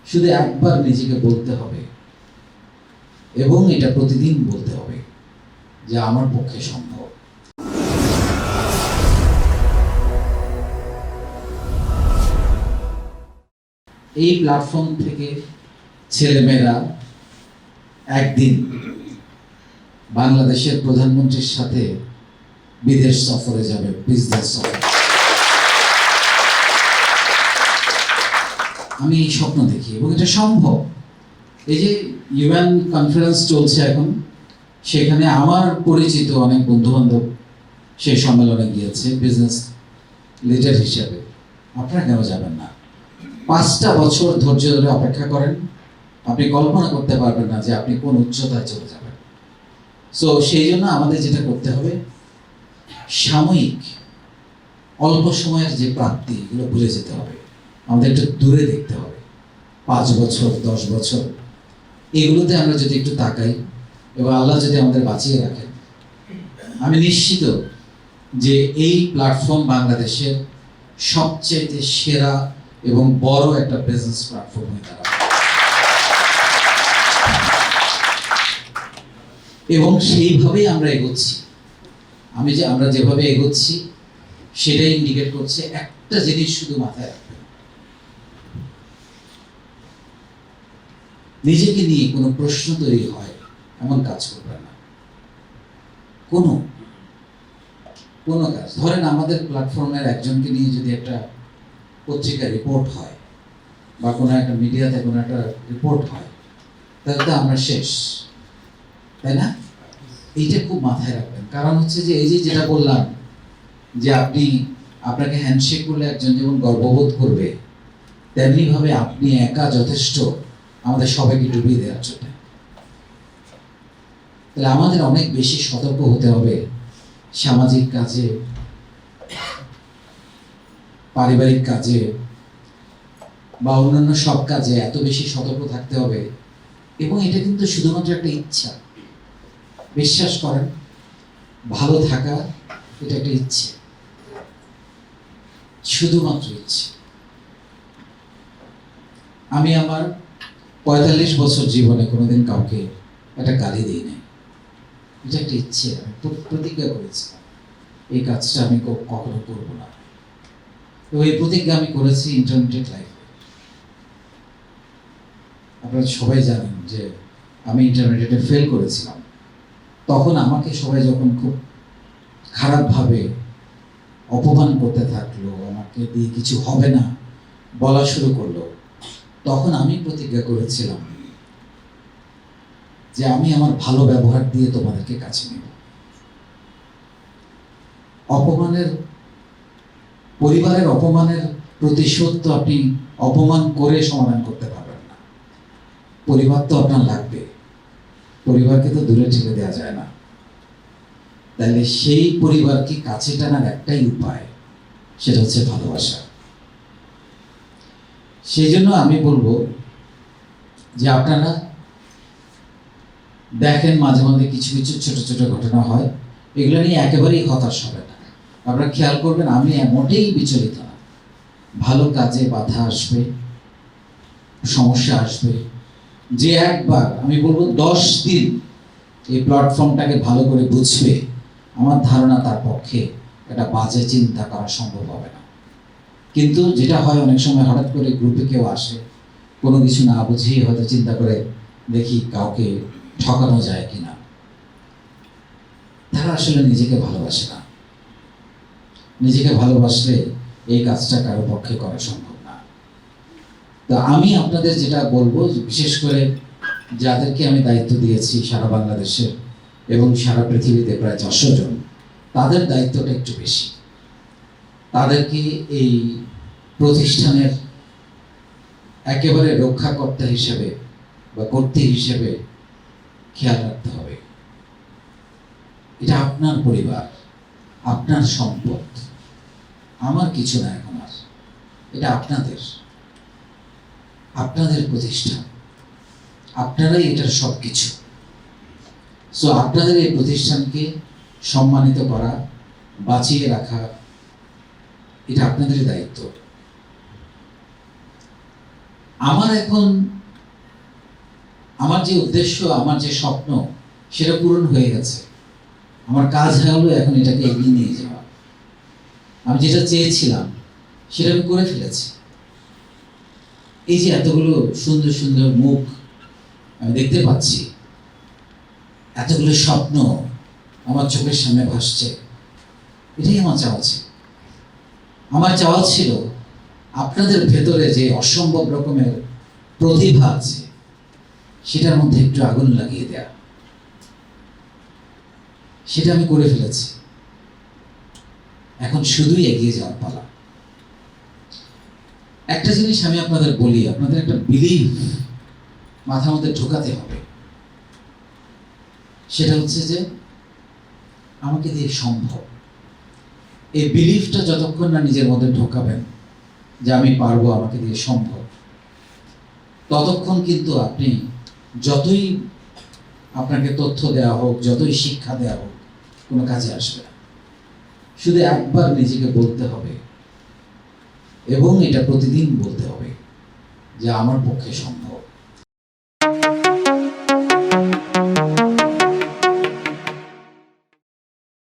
শুধু একবার নিজেকে বলতে হবে এবং এটা প্রতিদিন বলতে হবে যে আমার পক্ষে সম্ভব। এই প্ল্যাটফর্ম থেকে ছেলেমেয়েরা একদিন বাংলাদেশের প্রধানমন্ত্রীর সাথে বিদেশ সফরে যাবে, বিজনেস সফর। আমি এই স্বপ্ন দেখি এবং এটা সম্ভব। এই যে ইউএন কনফারেন্স চলছে এখন, সেখানে আমার পরিচিত অনেক বন্ধুবান্ধব সেই সম্মেলনে গিয়েছে বিজনেস লিডার হিসেবে। আপনারা কেন যাবেন না? 5টা বছর ধৈর্য ধরে অপেক্ষা করেন, আপনি কল্পনা করতে পারবেন না যে আপনি কোন উচ্চতায় চলে যাবেন। সো সেই জন্য আমাদের যেটা করতে হবে, সাময়িক অল্প সময়ের যে প্রাপ্তি, এগুলো ভুলে যেতে হবে। আমাদের একটু দূরে দেখতে হবে। 5 বছর 10 বছর এগুলোতে আমরা যদি একটু তাকাই এবং আল্লাহ যদি আমাদের বাঁচিয়ে রাখেন, আমি নিশ্চিত যে এই প্ল্যাটফর্ম বাংলাদেশের সবচেয়ে সেরা এবং বড় একটা বিজনেস প্ল্যাটফর্ম হয়ে দাঁড়াবে। এবং সেইভাবেই আমরা এগোচ্ছি। আমরা যেভাবে এগোচ্ছি সেটাই ইন্ডিকেট করছে একটা জিনিস শুধু মাথায় রাখবেন, নিজেকে নিয়ে কোনো প্রশ্ন তৈরি হয় এমন কাজ করবেন না। কোনো কাজ, ধরেন আমাদের প্ল্যাটফর্মের একজনকে নিয়ে যদি একটা পত্রিকা রিপোর্ট হয় বা কোনো একটা মিডিয়াতে কোনো একটা রিপোর্ট হয়, তাহলে তো আমরা শেষ, তাই না? এইটা খুব মাথায় রাখবেন। কারণ হচ্ছে যে এই যে যেটা বললাম যে আপনাকে হ্যান্ডশেক করলে একজন যেমন গর্ববোধ করবে, তেমনি ভাবে আপনি একা যথেষ্ট আমাদের সবাইকে ডুবিয়ে দেওয়ার জন্য। তাহলে আমাদের অনেক বেশি সতর্ক হতে হবে সামাজিক কাজে, পারিবারিক কাজে বা অন্যান্য সব কাজে এত বেশি সতর্ক থাকতে হবে। এবং এটা কিন্তু শুধুমাত্র একটা ইচ্ছা, বিশ্বাস করেন, ভালো থাকা এটা একটা ইচ্ছে, শুধুমাত্র ইচ্ছে। আমি আমার 45 বছর জীবনে কোনোদিন কাউকে একটা গালি দিই নাই। এটা একটা ইচ্ছে, আমি প্রতিজ্ঞা করেছিলাম এই কাজটা আমি কখনো করবো না। তো এই প্রতিজ্ঞা আমি করেছি ইন্টারমিডিয়েট লাইফে। আপনারা সবাই জানেন যে আমি ইন্টারমিডিয়েটে ফেল করেছিলাম। তখন আমাকে সবাই যখন খুব খারাপভাবে অপমান করতে থাকলো, আমাকে দিয়ে কিছু হবে না বলা শুরু করলো, তখন আমি প্রতিজ্ঞা করেছিলাম যে আমি আমার ভালো ব্যবহার দিয়ে তোমাদেরকে কাছে নেব। পরিবারের অপমানের প্রতিশোধ তো আপনি অপমান করে সমাধান করতে পারবেন না। পরিবার তো আপনার লাগবে, পরিবারকে তো দূরে ঠেলে দেওয়া যায় না। তাহলে সেই পরিবারকে কাছে টানার একটাই উপায়, সেটা হচ্ছে ভালোবাসা। সেই জন্য আমি বলবো যে আপনারা দেখেন মাঝে মাঝে কিছু কিছু ছোট ছোট ঘটনা হয়, এগুলো নিয়ে একেবারেই হতাশ হবে না। আপনারা খেয়াল করবেন, আমি মোটেই বিচলিত না। ভালো কাজে বাধা আসবে, সমস্যা আসবে। যে একবার, আমি বলবো 10 দিন এই প্ল্যাটফর্মটাকে ভালো করে বুঝবে, আমার ধারণা তার পক্ষে একটা বাজে চিন্তা করা সম্ভব হবে না। কিন্তু যেটা হয় অনেক সময়, হঠাৎ করে গ্রুপে কেউ আসে, কোনো কিছু না বুঝিয়ে হয়তো চিন্তা করে দেখি কাউকে ঠকানো যায় কিনা। তারা আসলে নিজেকে ভালোবাসে না। নিজেকে ভালোবাসলে এই কাজটা কারো পক্ষে করা সম্ভব না। তো আমি আপনাদের যেটা বলবো, বিশেষ করে যাদেরকে আমি দায়িত্ব দিয়েছি সারা বাংলাদেশের এবং সারা পৃথিবীতে প্রায় 400 জন, তাদের দায়িত্বটা একটু বেশি। তাদেরকে এই প্রতিষ্ঠানের একেবারে রক্ষাকর্তা হিসেবে বা কর্ত্রী হিসেবে খেয়াল রাখতে হবে। এটা আপনার পরিবার, আপনার সম্পদ, আমার কিছু না এখন আর। এটা আপনাদের প্রতিষ্ঠান, আপনারাই এটার সব কিছু। সো আপনাদের এই প্রতিষ্ঠানকে সম্মানিত করা, বাঁচিয়ে রাখা, এটা আপনাদেরই দায়িত্ব। আমার এখন আমার যে উদ্দেশ্য, আমার যে স্বপ্ন, সেটা পূরণ হয়ে গেছে। আমার কাজ হলো এখন এটাকে এগিয়ে নিয়ে যাওয়া। আমি যেটা চেয়েছিলাম সেটা আমি করে ফেলেছি। এই যে এতগুলো সুন্দর সুন্দর মুখ আমি দেখতে পাচ্ছি, এতগুলো স্বপ্ন আমার চোখের সামনে ভাসছে, এটাই আমার চাওয়া ছিল। আমার চাওয়া ছিল আপনাদের ভেতরে যে অসম্ভব রকমের প্রতিভা আছে সেটার মধ্যে একটু আগুন লাগিয়ে দেয়া। সেটা আমি করে ফেলেছি। এখন শুধুই এগিয়ে যাওয়ার পালা। একটা জিনিস আমি আপনাদের বলি, আপনাদের একটা বিলিভ মাথার মধ্যে ঢোকাতে হবে। সেটা হচ্ছে যে আমাকে দিয়ে সম্ভব। এই বিলিফটা যতক্ষণ না নিজের মধ্যে ঢোকাবেন যে আমি পারবো, আমাকে দিয়ে সম্ভব, ততক্ষণ কিন্তু আপনি যতই আপনাকে তথ্য দেওয়া হোক, যতই শিক্ষা দেওয়া হোক, কোনো কাজে আসবে না। শুধু একবার নিজেকে বলতে হবে, এবং এটা প্রতিদিন বলতে হবে যে আমার পক্ষে সম্ভব।